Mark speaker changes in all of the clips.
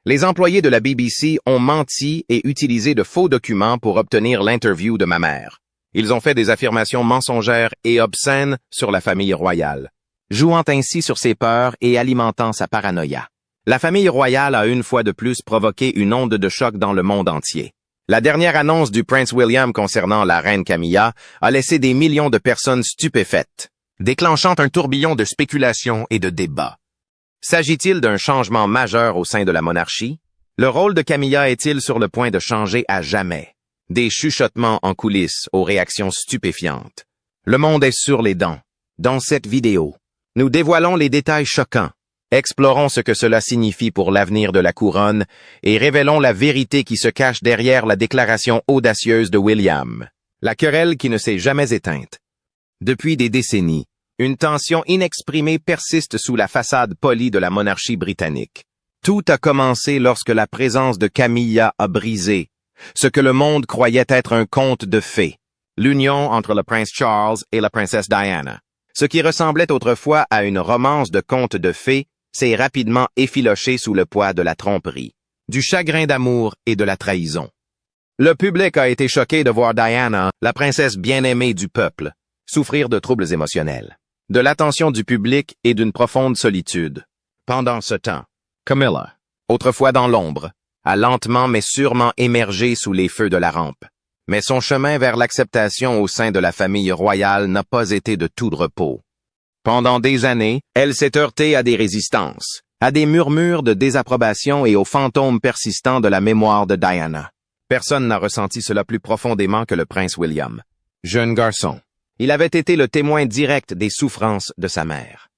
Speaker 1: Les employés de la BBC ont menti et utilisé de faux documents pour obtenir l'interview de ma mère. Ils ont fait des affirmations mensongères et obscènes sur la famille royale, jouant ainsi sur ses peurs et alimentant sa paranoïa. La famille royale a une fois de plus provoqué une onde de choc dans le monde entier. La dernière annonce du prince William concernant la reine Camilla a laissé des millions de personnes stupéfaites, déclenchant un tourbillon de spéculations et de débats. S'agit-il d'un changement majeur au sein de la monarchie? Le rôle de Camilla est-il sur le point de changer à jamais? Des chuchotements en coulisses aux réactions stupéfiantes. Le monde est sur les dents. Dans cette vidéo, nous dévoilons les détails choquants, explorons ce que cela signifie pour l'avenir de la couronne et révélons la vérité qui se cache derrière la déclaration audacieuse de William. La querelle qui ne s'est jamais éteinte. Depuis des décennies, une tension inexprimée persiste sous la façade polie de la monarchie britannique. Tout a commencé lorsque la présence de Camilla a brisé ce que le monde croyait être un conte de fées, l'union entre le prince Charles et la princesse Diana. Ce qui ressemblait autrefois à une romance de conte de fées s'est rapidement effiloché sous le poids de la tromperie, du chagrin d'amour et de la trahison. Le public a été choqué de voir Diana, la princesse bien-aimée du peuple, souffrir de troubles émotionnels, de l'attention du public et d'une profonde solitude. Pendant ce temps, Camilla, autrefois dans l'ombre, a lentement mais sûrement émergé sous les feux de la rampe. Mais son chemin vers l'acceptation au sein de la famille royale n'a pas été de tout repos. Pendant des années, elle s'est heurtée à des résistances, à des murmures de désapprobation et aux fantômes persistants de la mémoire de Diana. Personne n'a ressenti cela plus profondément que le prince William. Jeune garçon, il avait été le témoin direct des souffrances de sa mère.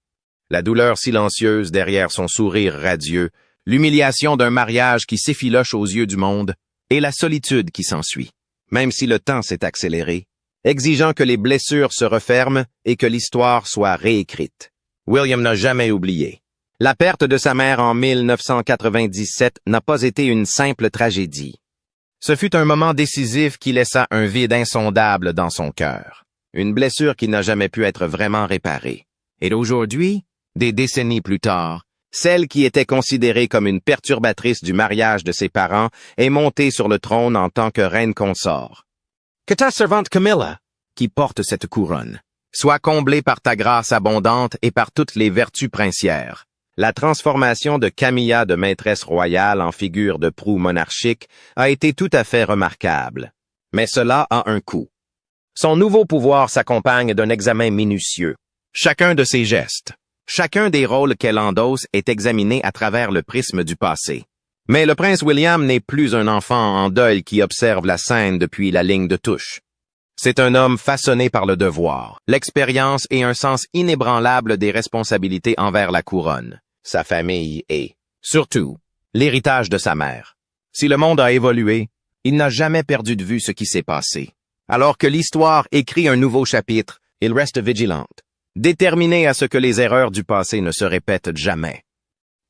Speaker 1: La douleur silencieuse derrière son sourire radieux, l'humiliation d'un mariage qui s'effiloche aux yeux du monde, et la solitude qui s'ensuit. Même si le temps s'est accéléré, exigeant que les blessures se referment et que l'histoire soit réécrite. William n'a jamais oublié. La perte de sa mère en 1997 n'a pas été une simple tragédie. Ce fut un moment décisif qui laissa un vide insondable dans son cœur. Une blessure qui n'a jamais pu être vraiment réparée. Et aujourd'hui, des décennies plus tard, celle qui était considérée comme une perturbatrice du mariage de ses parents est montée sur le trône en tant que reine consort. Que ta servante Camilla, qui porte cette couronne, soit comblée par ta grâce abondante et par toutes les vertus princières. La transformation de Camilla de maîtresse royale en figure de proue monarchique a été tout à fait remarquable. Mais cela a un coût. Son nouveau pouvoir s'accompagne d'un examen minutieux. Chacun de ses gestes, chacun des rôles qu'elle endosse est examiné à travers le prisme du passé. Mais le prince William n'est plus un enfant en deuil qui observe la scène depuis la ligne de touche. C'est un homme façonné par le devoir, l'expérience et un sens inébranlable des responsabilités envers la couronne, sa famille et, surtout, l'héritage de sa mère. Si le monde a évolué, il n'a jamais perdu de vue ce qui s'est passé. Alors que l'histoire écrit un nouveau chapitre, il reste vigilante, déterminé à ce que les erreurs du passé ne se répètent jamais.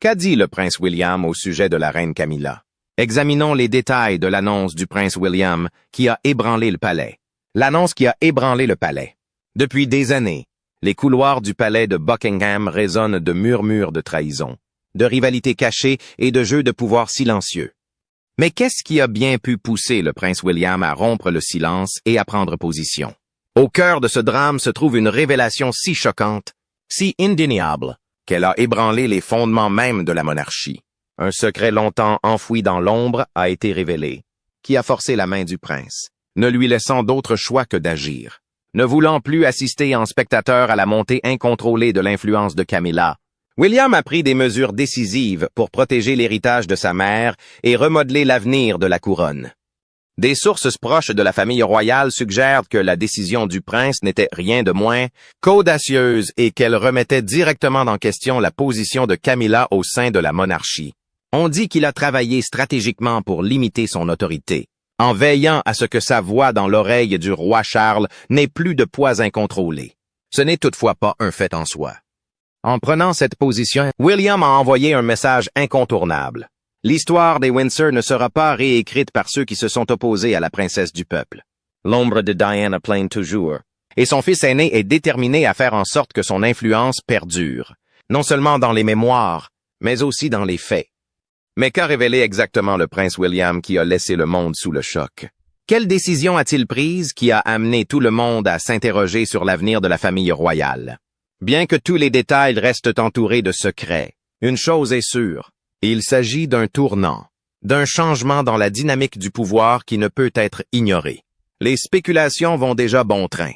Speaker 1: Qu'a dit le prince William au sujet de la reine Camilla? Examinons les détails de l'annonce du prince William qui a ébranlé le palais. L'annonce qui a ébranlé le palais. Depuis des années, les couloirs du palais de Buckingham résonnent de murmures de trahison, de rivalités cachées et de jeux de pouvoir silencieux. Mais qu'est-ce qui a bien pu pousser le prince William à rompre le silence et à prendre position? Au cœur de ce drame se trouve une révélation si choquante, si indéniable, qu'elle a ébranlé les fondements même de la monarchie. Un secret longtemps enfoui dans l'ombre a été révélé, qui a forcé la main du prince, ne lui laissant d'autre choix que d'agir. Ne voulant plus assister en spectateur à la montée incontrôlée de l'influence de Camilla, William a pris des mesures décisives pour protéger l'héritage de sa mère et remodeler l'avenir de la couronne. Des sources proches de la famille royale suggèrent que la décision du prince n'était rien de moins qu'audacieuse et qu'elle remettait directement en question la position de Camilla au sein de la monarchie. On dit qu'il a travaillé stratégiquement pour limiter son autorité, en veillant à ce que sa voix dans l'oreille du roi Charles n'ait plus de poids incontrôlé. Ce n'est toutefois pas un fait en soi. En prenant cette position, William a envoyé un message incontournable. L'histoire des Windsor ne sera pas réécrite par ceux qui se sont opposés à la princesse du peuple. L'ombre de Diana plane toujours, et son fils aîné est déterminé à faire en sorte que son influence perdure, non seulement dans les mémoires, mais aussi dans les faits. Mais qu'a révélé exactement le prince William qui a laissé le monde sous le choc? Quelle décision a-t-il prise qui a amené tout le monde à s'interroger sur l'avenir de la famille royale? Bien que tous les détails restent entourés de secrets, une chose est sûre, il s'agit d'un tournant, d'un changement dans la dynamique du pouvoir qui ne peut être ignoré. Les spéculations vont déjà bon train.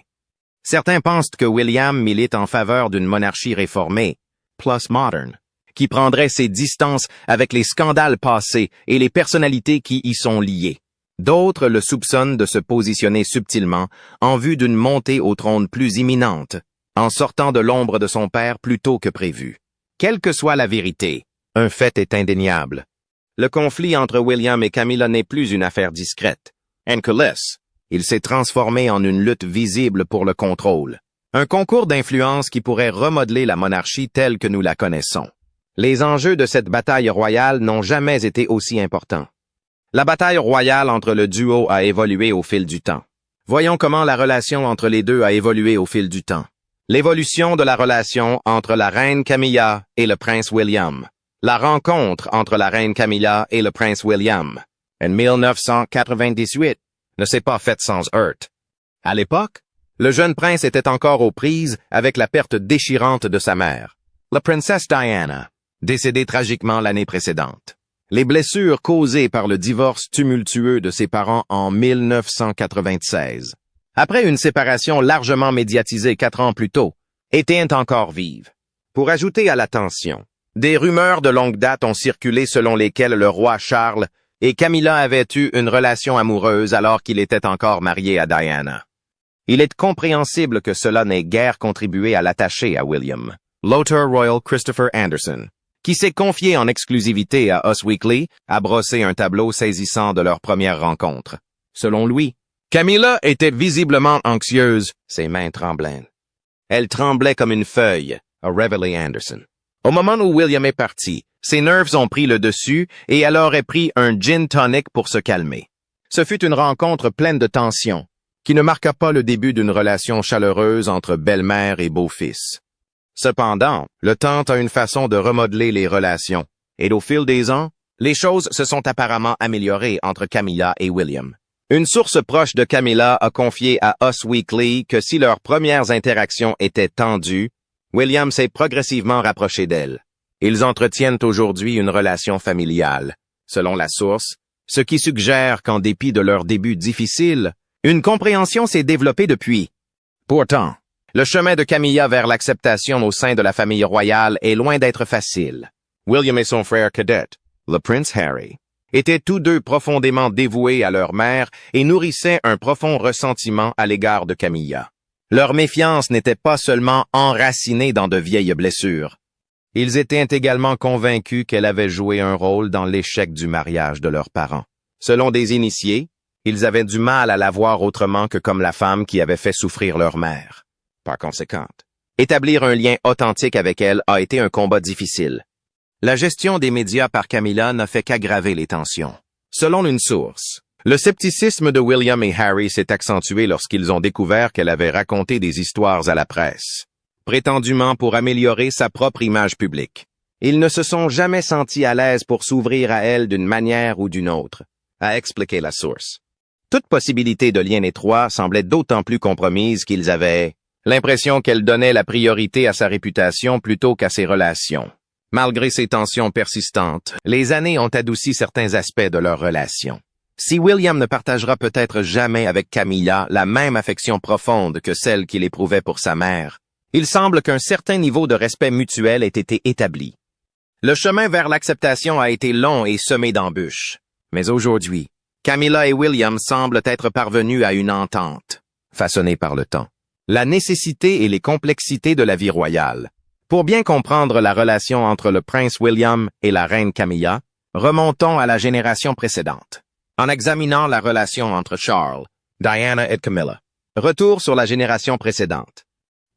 Speaker 1: Certains pensent que William milite en faveur d'une monarchie réformée, plus moderne, qui prendrait ses distances avec les scandales passés et les personnalités qui y sont liées. D'autres le soupçonnent de se positionner subtilement en vue d'une montée au trône plus imminente, en sortant de l'ombre de son père plus tôt que prévu. Quelle que soit la vérité, un fait est indéniable. Le conflit entre William et Camilla n'est plus une affaire discrète. En coulisses, il s'est transformé en une lutte visible pour le contrôle. Un concours d'influence qui pourrait remodeler la monarchie telle que nous la connaissons. Les enjeux de cette bataille royale n'ont jamais été aussi importants. La bataille royale entre le duo a évolué au fil du temps. Voyons comment la relation entre les deux a évolué au fil du temps. L'évolution de la relation entre la reine Camilla et le prince William. La rencontre entre la reine Camilla et le prince William, en 1998, ne s'est pas faite sans heurts. À l'époque, le jeune prince était encore aux prises avec la perte déchirante de sa mère, la princesse Diana, décédée tragiquement l'année précédente. Les blessures causées par le divorce tumultueux de ses parents en 1996, après une séparation largement médiatisée 4 ans plus tôt, étaient encore vives. Pour ajouter à la tension, des rumeurs de longue date ont circulé selon lesquelles le roi Charles et Camilla avaient eu une relation amoureuse alors qu'il était encore marié à Diana. Il est compréhensible que cela n'ait guère contribué à l'attacher à William. L'auteur royal Christopher Anderson, qui s'est confié en exclusivité à Us Weekly, a brossé un tableau saisissant de leur première rencontre. Selon lui, Camilla était visiblement anxieuse, ses mains tremblaient. Elle tremblait comme une feuille, a révélé Anderson. Au moment où William est parti, ses nerfs ont pris le dessus et elle aurait pris un gin tonic pour se calmer. Ce fut une rencontre pleine de tension, qui ne marqua pas le début d'une relation chaleureuse entre belle-mère et beau-fils. Cependant, le temps a une façon de remodeler les relations, et au fil des ans, les choses se sont apparemment améliorées entre Camilla et William. Une source proche de Camilla a confié à Us Weekly que si leurs premières interactions étaient tendues, William s'est progressivement rapproché d'elle. Ils entretiennent aujourd'hui une relation familiale, selon la source, ce qui suggère qu'en dépit de leur début difficile, une compréhension s'est développée depuis. Pourtant, le chemin de Camilla vers l'acceptation au sein de la famille royale est loin d'être facile. William et son frère cadet, le prince Harry, étaient tous deux profondément dévoués à leur mère et nourrissaient un profond ressentiment à l'égard de Camilla. Leur méfiance n'était pas seulement enracinée dans de vieilles blessures. Ils étaient également convaincus qu'elle avait joué un rôle dans l'échec du mariage de leurs parents. Selon des initiés, ils avaient du mal à la voir autrement que comme la femme qui avait fait souffrir leur mère. Par conséquent, établir un lien authentique avec elle a été un combat difficile. La gestion des médias par Camilla n'a fait qu'aggraver les tensions. Selon une source, le scepticisme de William et Harry s'est accentué lorsqu'ils ont découvert qu'elle avait raconté des histoires à la presse, prétendument pour améliorer sa propre image publique. Ils ne se sont jamais sentis à l'aise pour s'ouvrir à elle d'une manière ou d'une autre, a expliqué la source. Toute possibilité de lien étroit semblait d'autant plus compromise qu'ils avaient l'impression qu'elle donnait la priorité à sa réputation plutôt qu'à ses relations. Malgré ces tensions persistantes, les années ont adouci certains aspects de leur relation. Si William ne partagera peut-être jamais avec Camilla la même affection profonde que celle qu'il éprouvait pour sa mère, il semble qu'un certain niveau de respect mutuel ait été établi. Le chemin vers l'acceptation a été long et semé d'embûches. Mais aujourd'hui, Camilla et William semblent être parvenus à une entente, façonnée par le temps. La nécessité et les complexités de la vie royale. Pour bien comprendre la relation entre le prince William et la reine Camilla, remontons à la génération précédente. En examinant la relation entre Charles, Diana et Camilla. Retour sur la génération précédente.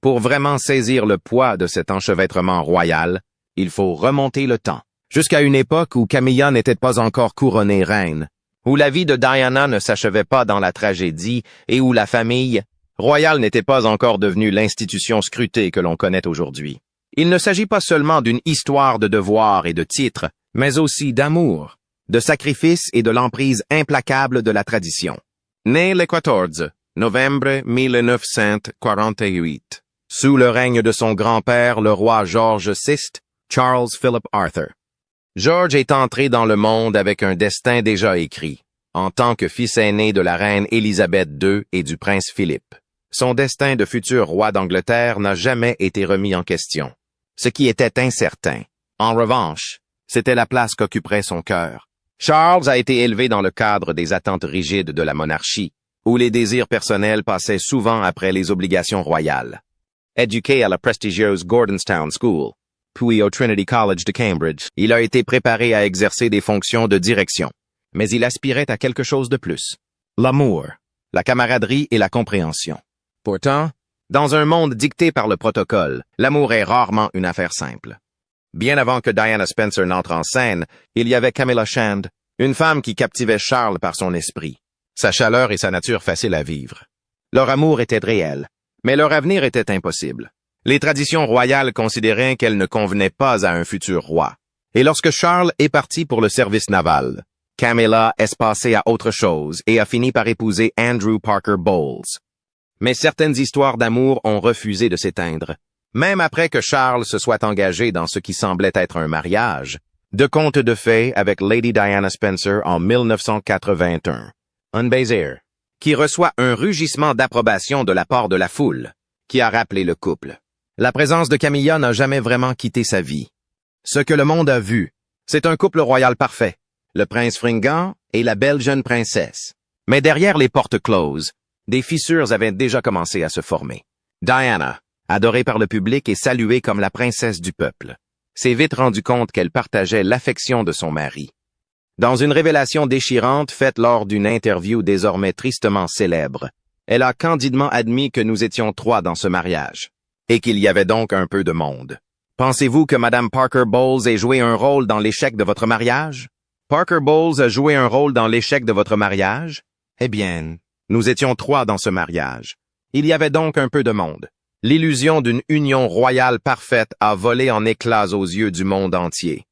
Speaker 1: Pour vraiment saisir le poids de cet enchevêtrement royal, il faut remonter le temps, jusqu'à une époque où Camilla n'était pas encore couronnée reine, où la vie de Diana ne s'achevait pas dans la tragédie et où la famille royale n'était pas encore devenue l'institution scrutée que l'on connaît aujourd'hui. Il ne s'agit pas seulement d'une histoire de devoirs et de titres, mais aussi d'amour, de sacrifice et de l'emprise implacable de la tradition. Né le 14 novembre 1948, sous le règne de son grand-père, le roi George VI, Charles Philip Arthur. George est entré dans le monde avec un destin déjà écrit, en tant que fils aîné de la reine Élisabeth II et du prince Philippe. Son destin de futur roi d'Angleterre n'a jamais été remis en question. Ce qui était incertain, en revanche, c'était la place qu'occuperait son cœur. Charles a été élevé dans le cadre des attentes rigides de la monarchie, où les désirs personnels passaient souvent après les obligations royales. Éduqué à la prestigieuse Gordonstown School, puis au Trinity College de Cambridge, il a été préparé à exercer des fonctions de direction. Mais il aspirait à quelque chose de plus. L'amour, la camaraderie et la compréhension. Pourtant, dans un monde dicté par le protocole, l'amour est rarement une affaire simple. Bien avant que Diana Spencer n'entre en scène, il y avait Camilla Shand, une femme qui captivait Charles par son esprit, sa chaleur et sa nature facile à vivre. Leur amour était réel, mais leur avenir était impossible. Les traditions royales considéraient qu'elle ne convenait pas à un futur roi. Et lorsque Charles est parti pour le service naval, Camilla est passée à autre chose et a fini par épouser Andrew Parker Bowles. Mais certaines histoires d'amour ont refusé de s'éteindre. Même après que Charles se soit engagé dans ce qui semblait être un mariage, de contes de fées avec Lady Diana Spencer en 1981. Un baiser, qui reçoit un rugissement d'approbation de la part de la foule, qui a rappelé le couple. La présence de Camilla n'a jamais vraiment quitté sa vie. Ce que le monde a vu, c'est un couple royal parfait, le prince fringant et la belle jeune princesse. Mais derrière les portes closes, des fissures avaient déjà commencé à se former. Diana, adorée par le public et saluée comme la princesse du peuple, s'est vite rendu compte qu'elle partageait l'affection de son mari. Dans une révélation déchirante faite lors d'une interview désormais tristement célèbre, elle a candidement admis que nous étions trois dans ce mariage, et qu'il y avait donc un peu de monde. Pensez-vous que Madame Parker Bowles ait joué un rôle dans l'échec de votre mariage? Parker Bowles a joué un rôle dans l'échec de votre mariage? Eh bien, nous étions trois dans ce mariage. Il y avait donc un peu de monde. L'illusion d'une union royale parfaite a volé en éclats aux yeux du monde entier.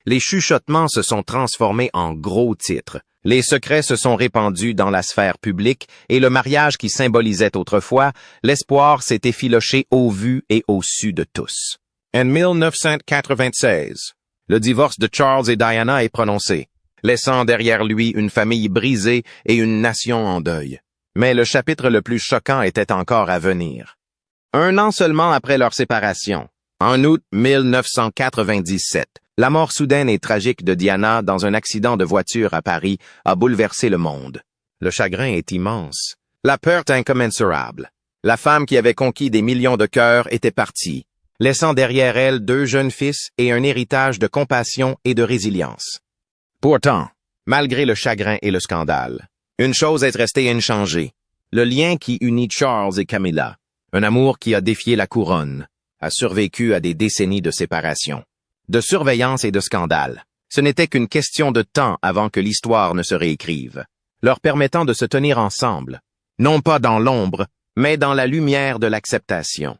Speaker 1: Les chuchotements se sont transformés en gros titres. Les secrets se sont répandus dans la sphère publique et le mariage qui symbolisait autrefois, l'espoir s'est effiloché au vu et au su de tous. En 1996, le divorce de Charles et Diana est prononcé, laissant derrière lui une famille brisée et une nation en deuil. Mais le chapitre le plus choquant était encore à venir. Un an seulement après leur séparation, en août 1997, la mort soudaine et tragique de Diana dans un accident de voiture à Paris a bouleversé le monde. Le chagrin est immense, la perte incommensurable. La femme qui avait conquis des millions de cœurs était partie, laissant derrière elle deux jeunes fils et un héritage de compassion et de résilience. Pourtant, malgré le chagrin et le scandale, une chose est restée inchangée, le lien qui unit Charles et Camilla. Un amour qui a défié la couronne, a survécu à des décennies de séparation, de surveillance et de scandale. Ce n'était qu'une question de temps avant que l'histoire ne se réécrive, leur permettant de se tenir ensemble, non pas dans l'ombre, mais dans la lumière de l'acceptation.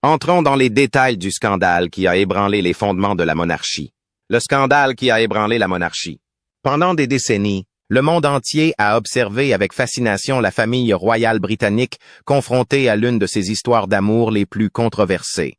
Speaker 1: Entrons dans les détails du scandale qui a ébranlé les fondements de la monarchie. Le scandale qui a ébranlé la monarchie. Pendant des décennies, le monde entier a observé avec fascination la famille royale britannique confrontée à l'une de ses histoires d'amour les plus controversées.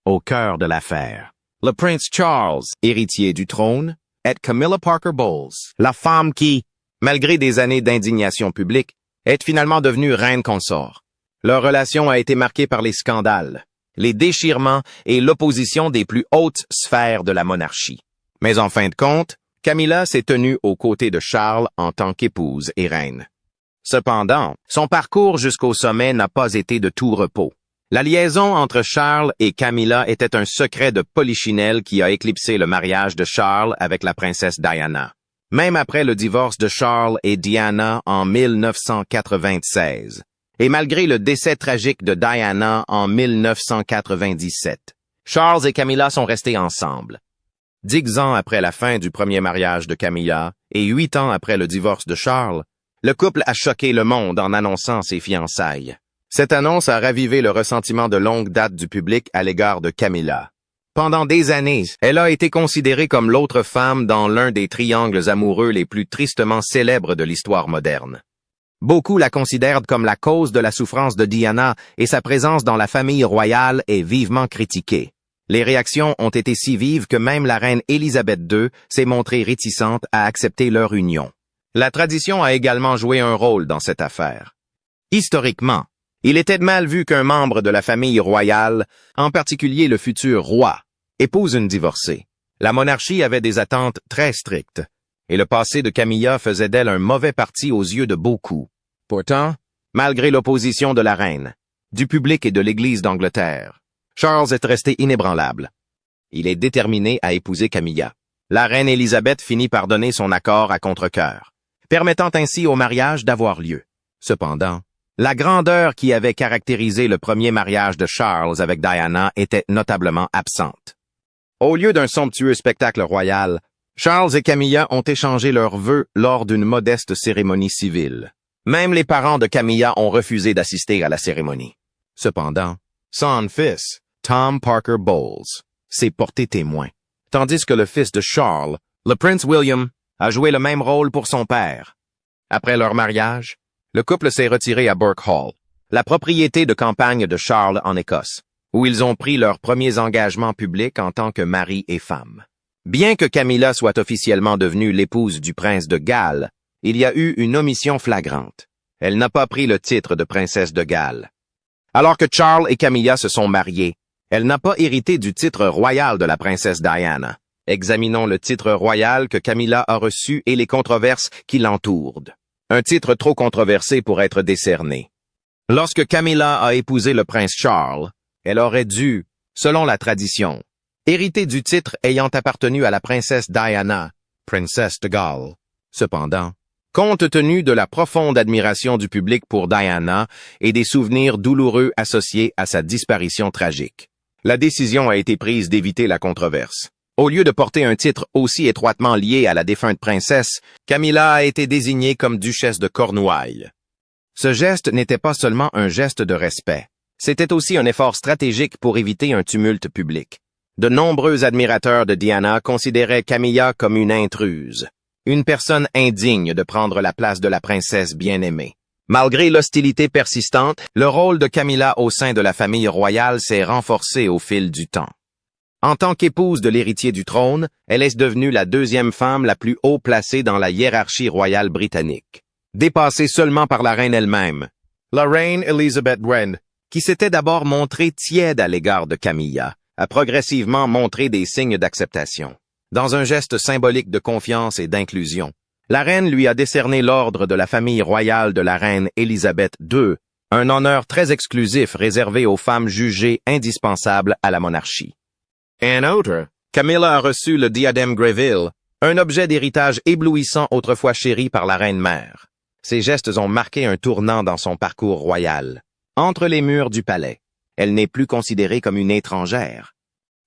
Speaker 1: Au cœur de l'affaire, le prince Charles, héritier du trône, et Camilla Parker Bowles, la femme qui, malgré des années d'indignation publique, est finalement devenue reine consort. Leur relation a été marquée par les scandales, les déchirements et l'opposition des plus hautes sphères de la monarchie. Mais en fin de compte, Camilla s'est tenue aux côtés de Charles en tant qu'épouse et reine. Cependant, son parcours jusqu'au sommet n'a pas été de tout repos. La liaison entre Charles et Camilla était un secret de polichinelle qui a éclipsé le mariage de Charles avec la princesse Diana. Même après le divorce de Charles et Diana en 1996, et malgré le décès tragique de Diana en 1997, Charles et Camilla sont restés ensemble. 10 ans après la fin du premier mariage de Camilla et 8 ans après le divorce de Charles, le couple a choqué le monde en annonçant ses fiançailles. Cette annonce a ravivé le ressentiment de longue date du public à l'égard de Camilla. Pendant des années, elle a été considérée comme l'autre femme dans l'un des triangles amoureux les plus tristement célèbres de l'histoire moderne. Beaucoup la considèrent comme la cause de la souffrance de Diana et sa présence dans la famille royale est vivement critiquée. Les réactions ont été si vives que même la reine Élisabeth II s'est montrée réticente à accepter leur union. La tradition a également joué un rôle dans cette affaire. Historiquement, il était mal vu qu'un membre de la famille royale, en particulier le futur roi, épouse une divorcée. La monarchie avait des attentes très strictes, et le passé de Camilla faisait d'elle un mauvais parti aux yeux de beaucoup. Pourtant, malgré l'opposition de la reine, du public et de l'Église d'Angleterre, Charles est resté inébranlable. Il est déterminé à épouser Camilla. La reine Élisabeth finit par donner son accord à contre-cœur, permettant ainsi au mariage d'avoir lieu. Cependant, la grandeur qui avait caractérisé le premier mariage de Charles avec Diana était notablement absente. Au lieu d'un somptueux spectacle royal, Charles et Camilla ont échangé leurs vœux lors d'une modeste cérémonie civile. Même les parents de Camilla ont refusé d'assister à la cérémonie. Cependant, son fils, Tom Parker Bowles, s'est porté témoin, tandis que le fils de Charles, le prince William, a joué le même rôle pour son père. Après leur mariage, le couple s'est retiré à Burke Hall, la propriété de campagne de Charles en Écosse, où ils ont pris leurs premiers engagements publics en tant que mari et femme. Bien que Camilla soit officiellement devenue l'épouse du prince de Galles, il y a eu une omission flagrante. Elle n'a pas pris le titre de princesse de Galles. Alors que Charles et Camilla se sont mariés, elle n'a pas hérité du titre royal de la princesse Diana. Examinons le titre royal que Camilla a reçu et les controverses qui l'entourent. Un titre trop controversé pour être décerné. Lorsque Camilla a épousé le prince Charles, elle aurait dû, selon la tradition, hériter du titre ayant appartenu à la princesse Diana, princesse de Galles. Cependant, compte tenu de la profonde admiration du public pour Diana et des souvenirs douloureux associés à sa disparition tragique, la décision a été prise d'éviter la controverse. Au lieu de porter un titre aussi étroitement lié à la défunte princesse, Camilla a été désignée comme duchesse de Cornouailles. Ce geste n'était pas seulement un geste de respect, c'était aussi un effort stratégique pour éviter un tumulte public. De nombreux admirateurs de Diana considéraient Camilla comme une intruse, une personne indigne de prendre la place de la princesse bien-aimée. Malgré l'hostilité persistante, le rôle de Camilla au sein de la famille royale s'est renforcé au fil du temps. En tant qu'épouse de l'héritier du trône, elle est devenue la deuxième femme la plus haut placée dans la hiérarchie royale britannique, dépassée seulement par la reine elle-même, la reine Elizabeth II, qui s'était d'abord montrée tiède à l'égard de Camilla, a progressivement montré des signes d'acceptation. Dans un geste symbolique de confiance et d'inclusion, la reine lui a décerné l'ordre de la famille royale de la reine Élisabeth II, un honneur très exclusif réservé aux femmes jugées indispensables à la monarchie. En outre, Camilla a reçu le diadème Greville, un objet d'héritage éblouissant autrefois chéri par la reine-mère. Ces gestes ont marqué un tournant dans son parcours royal. Entre les murs du palais, elle n'est plus considérée comme une étrangère.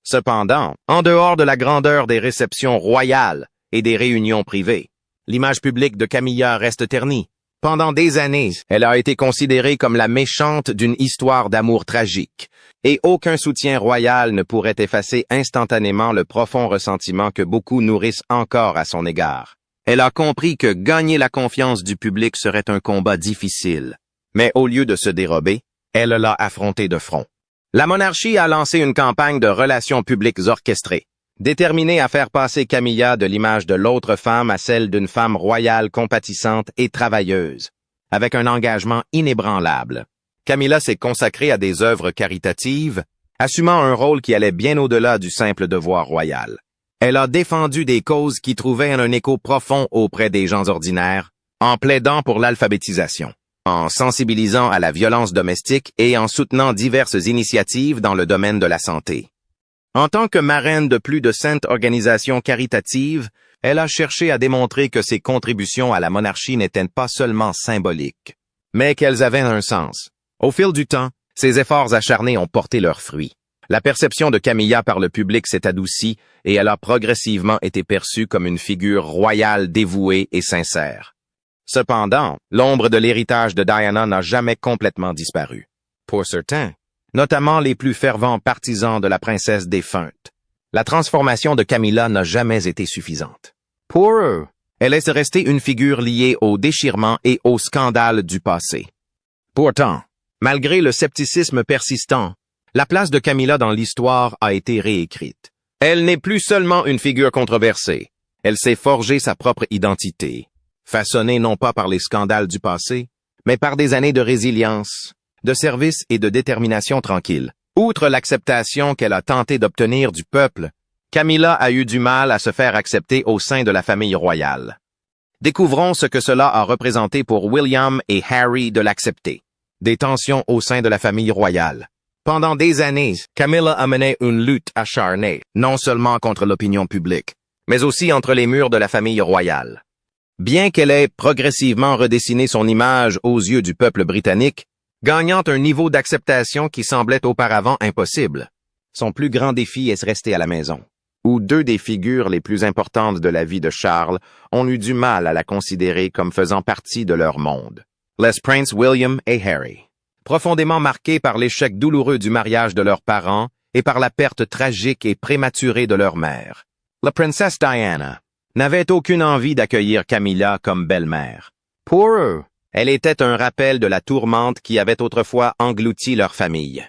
Speaker 1: Cependant, en dehors de la grandeur des réceptions royales et des réunions privées, l'image publique de Camilla reste ternie. Pendant des années, elle a été considérée comme la méchante d'une histoire d'amour tragique, et aucun soutien royal ne pourrait effacer instantanément le profond ressentiment que beaucoup nourrissent encore à son égard. Elle a compris que gagner la confiance du public serait un combat difficile, mais au lieu de se dérober, elle l'a affronté de front. La monarchie a lancé une campagne de relations publiques orchestrée, déterminée à faire passer Camilla de l'image de l'autre femme à celle d'une femme royale compatissante et travailleuse, avec un engagement inébranlable. Camilla s'est consacrée à des œuvres caritatives, assumant un rôle qui allait bien au-delà du simple devoir royal. Elle a défendu des causes qui trouvaient un écho profond auprès des gens ordinaires, en plaidant pour l'alphabétisation, en sensibilisant à la violence domestique et en soutenant diverses initiatives dans le domaine de la santé. En tant que marraine de plus de 100 organisations caritatives, elle a cherché à démontrer que ses contributions à la monarchie n'étaient pas seulement symboliques, mais qu'elles avaient un sens. Au fil du temps, ses efforts acharnés ont porté leurs fruits. La perception de Camilla par le public s'est adoucie et elle a progressivement été perçue comme une figure royale dévouée et sincère. Cependant, l'ombre de l'héritage de Diana n'a jamais complètement disparu. Pour certains, notamment les plus fervents partisans de la princesse défunte, La transformation de Camilla n'a jamais été suffisante. Pour eux, elle est restée une figure liée au déchirement et au scandale du passé. Pourtant, malgré le scepticisme persistant, la place de Camilla dans l'histoire a été réécrite. Elle n'est plus seulement une figure controversée. Elle s'est forgé sa propre identité, façonnée non pas par les scandales du passé, mais par des années de résilience, de service et de détermination tranquille. Outre l'acceptation qu'elle a tenté d'obtenir du peuple, Camilla a eu du mal à se faire accepter au sein de la famille royale. Découvrons ce que cela a représenté pour William et Harry de l'accepter. Des tensions au sein de la famille royale. Pendant des années, Camilla a mené une lutte acharnée, non seulement contre l'opinion publique, mais aussi entre les murs de la famille royale. Bien qu'elle ait progressivement redessiné son image aux yeux du peuple britannique, gagnant un niveau d'acceptation qui semblait auparavant impossible, son plus grand défi est resté à la maison, où deux des figures les plus importantes de la vie de Charles ont eu du mal à la considérer comme faisant partie de leur monde. Les princes William et Harry. Profondément marqués par l'échec douloureux du mariage de leurs parents et par la perte tragique et prématurée de leur mère, la princesse Diana n'avait aucune envie d'accueillir Camilla comme belle-mère. Pour eux, elle était un rappel de la tourmente qui avait autrefois englouti leur famille.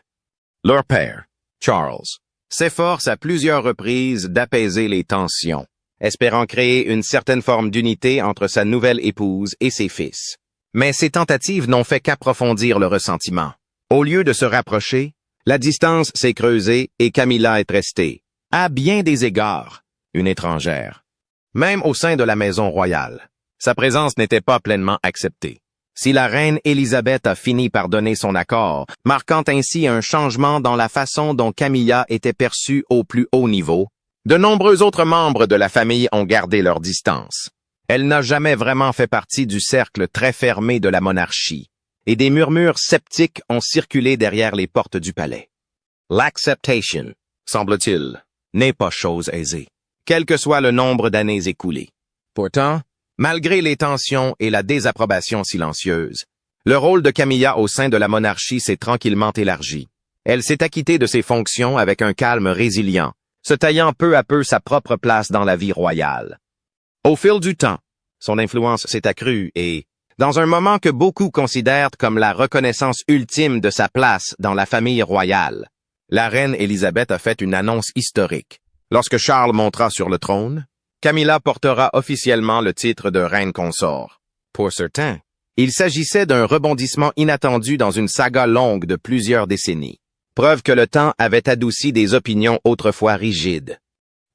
Speaker 1: Leur père, Charles, s'efforce à plusieurs reprises d'apaiser les tensions, espérant créer une certaine forme d'unité entre sa nouvelle épouse et ses fils. Mais ces tentatives n'ont fait qu'approfondir le ressentiment. Au lieu de se rapprocher, la distance s'est creusée et Camilla est restée, à bien des égards, une étrangère. Même au sein de la maison royale, sa présence n'était pas pleinement acceptée. Si la reine Élisabeth a fini par donner son accord, marquant ainsi un changement dans la façon dont Camilla était perçue au plus haut niveau, de nombreux autres membres de la famille ont gardé leur distance. Elle n'a jamais vraiment fait partie du cercle très fermé de la monarchie, et des murmures sceptiques ont circulé derrière les portes du palais. L'acceptation, semble-t-il, n'est pas chose aisée, quel que soit le nombre d'années écoulées. Pourtant, malgré les tensions et la désapprobation silencieuse, le rôle de Camilla au sein de la monarchie s'est tranquillement élargi. Elle s'est acquittée de ses fonctions avec un calme résilient, se taillant peu à peu sa propre place dans la vie royale. Au fil du temps, son influence s'est accrue et, dans un moment que beaucoup considèrent comme la reconnaissance ultime de sa place dans la famille royale, la reine Élisabeth a fait une annonce historique. Lorsque Charles montera sur le trône, Camilla portera officiellement le titre de reine consort. Pour certains, il s'agissait d'un rebondissement inattendu dans une saga longue de plusieurs décennies, preuve que le temps avait adouci des opinions autrefois rigides.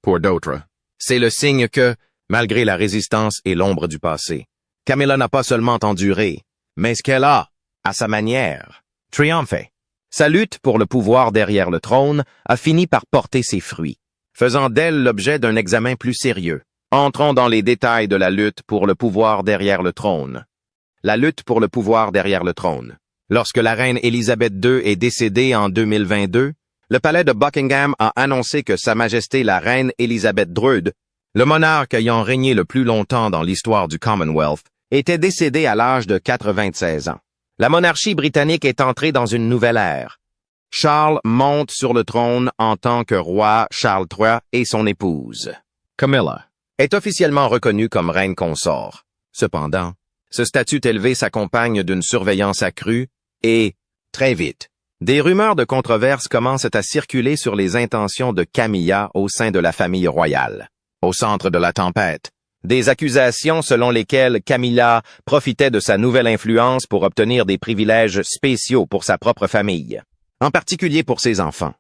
Speaker 1: Pour d'autres, c'est le signe que, malgré la résistance et l'ombre du passé, Camilla n'a pas seulement enduré, mais ce qu'elle a, à sa manière, triomphé. Sa lutte pour le pouvoir derrière le trône a fini par porter ses fruits, faisant d'elle l'objet d'un examen plus sérieux. Entrons dans les détails de la lutte pour le pouvoir derrière le trône. La lutte pour le pouvoir derrière le trône. Lorsque la reine Élisabeth II est décédée en 2022, le palais de Buckingham a annoncé que Sa Majesté la reine Élisabeth II, le monarque ayant régné le plus longtemps dans l'histoire du Commonwealth, était décédé à l'âge de 96 ans. La monarchie britannique est entrée dans une nouvelle ère. Charles monte sur le trône en tant que roi Charles III et son épouse, Camilla, est officiellement reconnue comme reine consort. Cependant, ce statut élevé s'accompagne d'une surveillance accrue et, très vite, des rumeurs de controverse commencent à circuler sur les intentions de Camilla au sein de la famille royale. Au centre de la tempête, des accusations selon lesquelles Camilla profitait de sa nouvelle influence pour obtenir des privilèges spéciaux pour sa propre famille, en particulier pour ses enfants.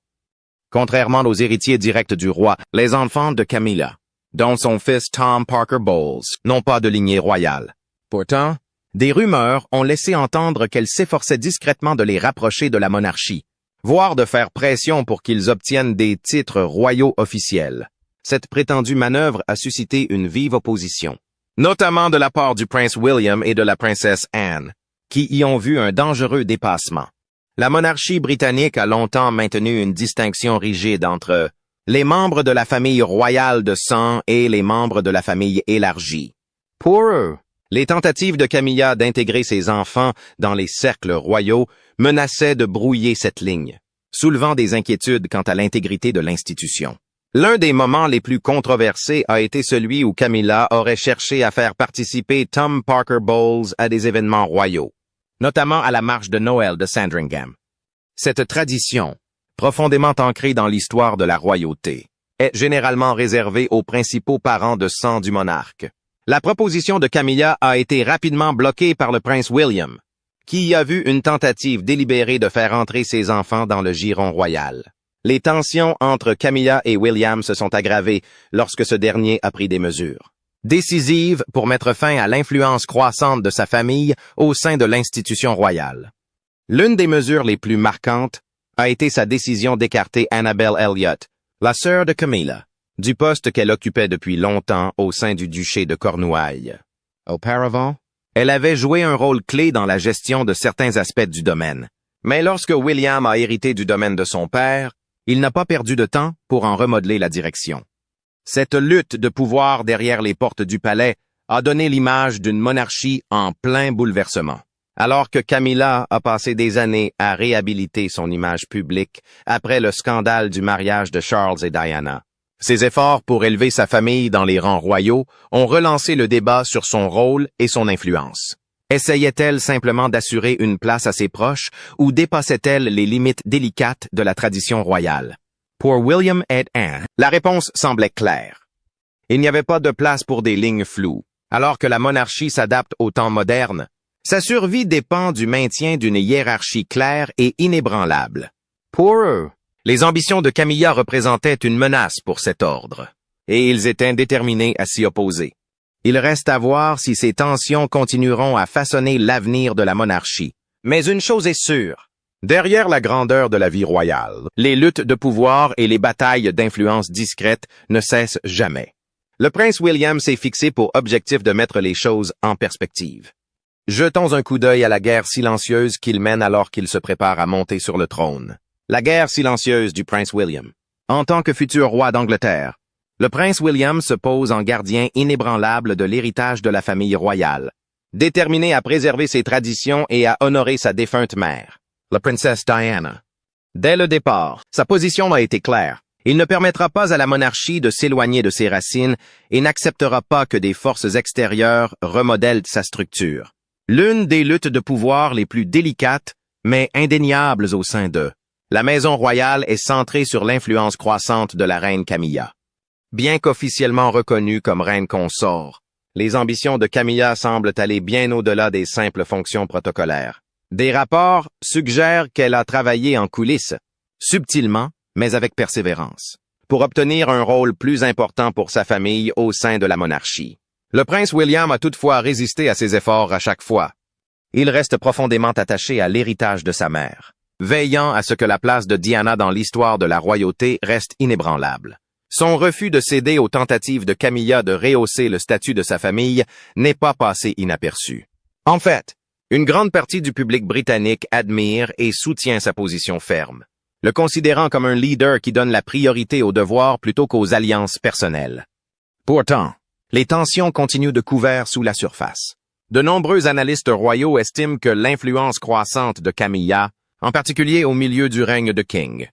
Speaker 1: Contrairement aux héritiers directs du roi, les enfants de Camilla, dont son fils Tom Parker Bowles, n'ont pas de lignée royale. Pourtant, des rumeurs ont laissé entendre qu'elle s'efforçait discrètement de les rapprocher de la monarchie, voire de faire pression pour qu'ils obtiennent des titres royaux officiels. Cette prétendue manœuvre a suscité une vive opposition, notamment de la part du prince William et de la princesse Anne, qui y ont vu un dangereux dépassement. La monarchie britannique a longtemps maintenu une distinction rigide entre les membres de la famille royale de sang et les membres de la famille élargie. Pour eux, les tentatives de Camilla d'intégrer ses enfants dans les cercles royaux menaçaient de brouiller cette ligne, soulevant des inquiétudes quant à l'intégrité de l'institution. L'un des moments les plus controversés a été celui où Camilla aurait cherché à faire participer Tom Parker Bowles à des événements royaux, notamment à la marche de Noël de Sandringham. Cette tradition, profondément ancrée dans l'histoire de la royauté, est généralement réservée aux principaux parents de sang du monarque. La proposition de Camilla a été rapidement bloquée par le prince William, qui y a vu une tentative délibérée de faire entrer ses enfants dans le giron royal. Les tensions entre Camilla et William se sont aggravées lorsque ce dernier a pris des mesures décisives pour mettre fin à l'influence croissante de sa famille au sein de l'institution royale. L'une des mesures les plus marquantes a été sa décision d'écarter Annabel Elliot, la sœur de Camilla, du poste qu'elle occupait depuis longtemps au sein du duché de Cornouailles. Auparavant, elle avait joué un rôle clé dans la gestion de certains aspects du domaine. Mais lorsque William a hérité du domaine de son père, il n'a pas perdu de temps pour en remodeler la direction. Cette lutte de pouvoir derrière les portes du palais a donné l'image d'une monarchie en plein bouleversement. Alors que Camilla a passé des années à réhabiliter son image publique après le scandale du mariage de Charles et Diana. Ses efforts pour élever sa famille dans les rangs royaux ont relancé le débat sur son rôle et son influence. Essayait-elle simplement d'assurer une place à ses proches ou dépassait-elle les limites délicates de la tradition royale? Pour William et Anne, la réponse semblait claire. Il n'y avait pas de place pour des lignes floues. Alors que la monarchie s'adapte au temps moderne, sa survie dépend du maintien d'une hiérarchie claire et inébranlable. Pour eux, les ambitions de Camilla représentaient une menace pour cet ordre, et ils étaient déterminés à s'y opposer. Il reste à voir si ces tensions continueront à façonner l'avenir de la monarchie. Mais une chose est sûre. Derrière la grandeur de la vie royale, les luttes de pouvoir et les batailles d'influence discrètes ne cessent jamais. Le prince William s'est fixé pour objectif de mettre les choses en perspective. Jetons un coup d'œil à la guerre silencieuse qu'il mène alors qu'il se prépare à monter sur le trône. La guerre silencieuse du prince William. En tant que futur roi d'Angleterre, le prince William se pose en gardien inébranlable de l'héritage de la famille royale, déterminé à préserver ses traditions et à honorer sa défunte mère, la princesse Diana. Dès le départ, sa position a été claire. Il ne permettra pas à la monarchie de s'éloigner de ses racines et n'acceptera pas que des forces extérieures remodèlent sa structure. L'une des luttes de pouvoir les plus délicates, mais indéniables au sein d'eux. La maison royale est centrée sur l'influence croissante de la reine Camilla. Bien qu'officiellement reconnue comme reine consort, les ambitions de Camilla semblent aller bien au-delà des simples fonctions protocolaires. Des rapports suggèrent qu'elle a travaillé en coulisses, subtilement, mais avec persévérance, pour obtenir un rôle plus important pour sa famille au sein de la monarchie. Le prince William a toutefois résisté à ses efforts à chaque fois. Il reste profondément attaché à l'héritage de sa mère, veillant à ce que la place de Diana dans l'histoire de la royauté reste inébranlable. Son refus de céder aux tentatives de Camilla de rehausser le statut de sa famille n'est pas passé inaperçu. En fait, une grande partie du public britannique admire et soutient sa position ferme, le considérant comme un leader qui donne la priorité aux devoirs plutôt qu'aux alliances personnelles. Pourtant, les tensions continuent de couver sous la surface. De nombreux analystes royaux estiment que l'influence croissante de Camilla, en particulier au milieu du règne de King,